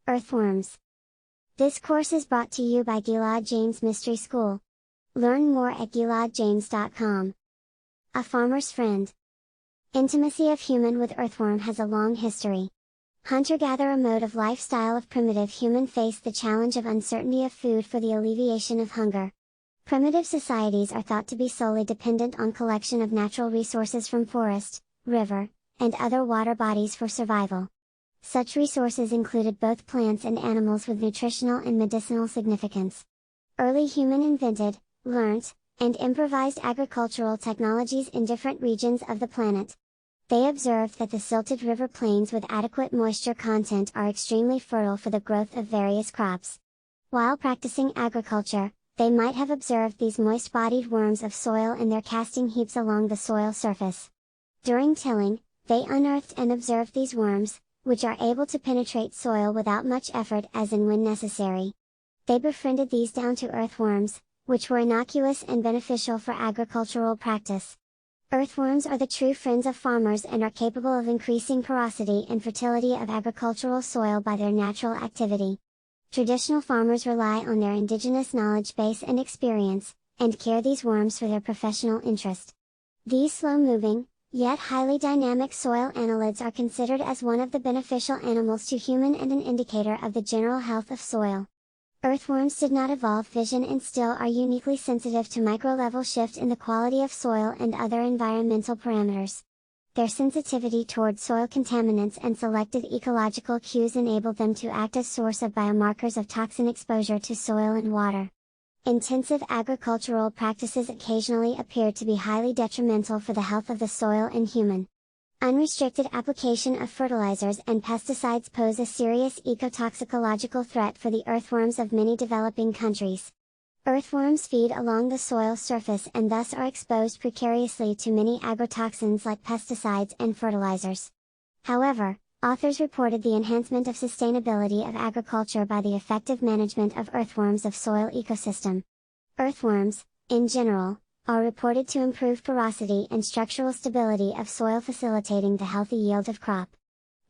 Earthworms. This course is brought to you by Gilad James Mystery School. Learn more at giladjames.com. A farmer's friend. Intimacy of human with earthworm has a long history. Hunter-gatherer mode of lifestyle of primitive human faced the challenge of uncertainty of food for the alleviation of hunger. Primitive societies are thought to be solely dependent on collection of natural resources from forest, river, and other water bodies for survival. Such resources included both plants and animals with nutritional and medicinal significance. Early human invented, learnt, and improvised agricultural technologies in different regions of the planet. They observed that the silted river plains with adequate moisture content are extremely fertile for the growth of various crops. While practicing agriculture, they might have observed these moist-bodied worms of soil in their casting heaps along the soil surface. During tilling, they unearthed and observed these worms, which are able to penetrate soil without much effort as and when necessary. They befriended these down-to-earth worms, which were innocuous and beneficial for agricultural practice. Earthworms are the true friends of farmers and are capable of increasing porosity and fertility of agricultural soil by their natural activity. Traditional farmers rely on their indigenous knowledge base and experience, and care these worms for their professional interest. These slow-moving, yet highly dynamic soil annelids are considered as one of the beneficial animals to human and an indicator of the general health of soil. Earthworms did not evolve vision and still are uniquely sensitive to micro-level shift in the quality of soil and other environmental parameters. Their sensitivity toward soil contaminants and selected ecological cues enable them to act as source of biomarkers of toxin exposure to soil and water. Intensive agricultural practices occasionally appear to be highly detrimental for the health of the soil and human. Unrestricted application of fertilizers and pesticides pose a serious ecotoxicological threat for the earthworms of many developing countries. Earthworms feed along the soil surface and thus are exposed precariously to many agrotoxins like pesticides and fertilizers. However, authors reported the enhancement of sustainability of agriculture by the effective management of earthworms of soil ecosystem. Earthworms, in general, are reported to improve porosity and structural stability of soil, facilitating the healthy yield of crop.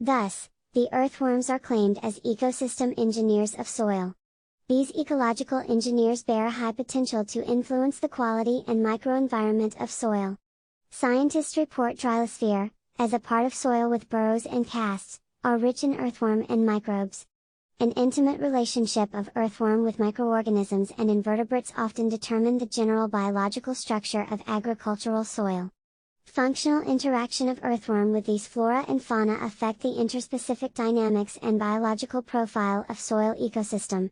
Thus, the earthworms are claimed as ecosystem engineers of soil. These ecological engineers bear a high potential to influence the quality and microenvironment of soil. Scientists report Trilosophere, as a part of soil with burrows and casts, are rich in earthworm and microbes. An intimate relationship of earthworm with microorganisms and invertebrates often determine the general biological structure of agricultural soil. Functional interaction of earthworm with these flora and fauna affect the interspecific dynamics and biological profile of soil ecosystem.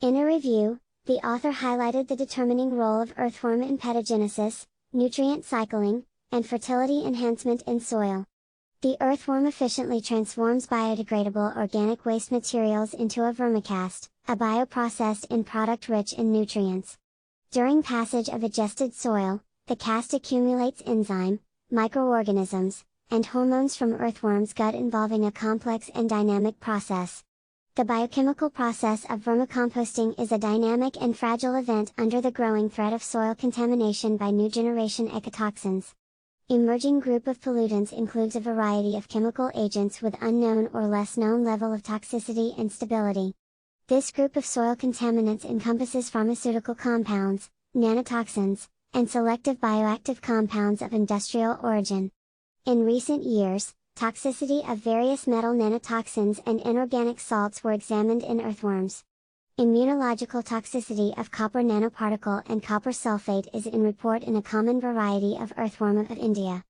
In a review, the author highlighted the determining role of earthworm in petogenesis, nutrient cycling, and fertility enhancement in soil. The earthworm efficiently transforms biodegradable organic waste materials into a vermicast, a bioprocessed end product rich in nutrients. During passage of digested soil, the cast accumulates enzyme, microorganisms, and hormones from earthworm's gut, involving a complex and dynamic process. The biochemical process of vermicomposting is a dynamic and fragile event under the growing threat of soil contamination by new generation ecotoxins. Emerging group of pollutants includes a variety of chemical agents with unknown or less known level of toxicity and stability. This group of soil contaminants encompasses pharmaceutical compounds, nanotoxins, and selective bioactive compounds of industrial origin. In recent years, toxicity of various metal nanotoxins and inorganic salts were examined in earthworms. Immunological toxicity of copper nanoparticle and copper sulfate is in report in a common variety of earthworm of India.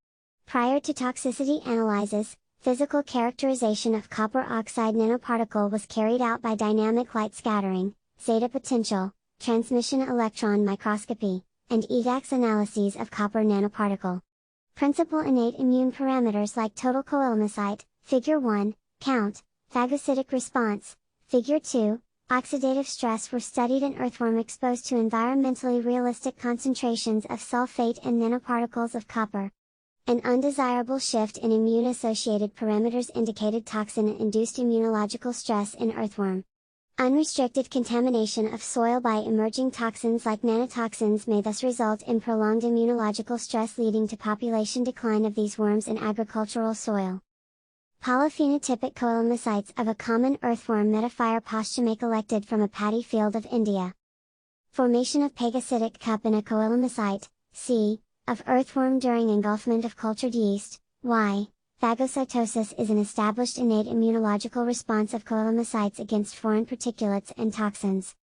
Prior to toxicity analysis, physical characterization of copper oxide nanoparticle was carried out by dynamic light scattering, zeta potential, transmission electron microscopy, and EDAX analyses of copper nanoparticle. Principal innate immune parameters like total coelomycite, figure 1, count, phagocytic response, figure 2, oxidative stress were studied in earthworm exposed to environmentally realistic concentrations of sulfate and nanoparticles of copper. An undesirable shift in immune-associated parameters indicated toxin-induced immunological stress in earthworm. Unrestricted contamination of soil by emerging toxins like nanotoxins may thus result in prolonged immunological stress, leading to population decline of these worms in agricultural soil. Polyphenotypic coelomycetes of a common earthworm Metaphyre posthume collected from a paddy field of India. Formation of phagocytic cup in a coelomycete, c. of earthworm during engulfment of cultured yeast, y. Phagocytosis is an established innate immunological response of coelomycetes against foreign particulates and toxins.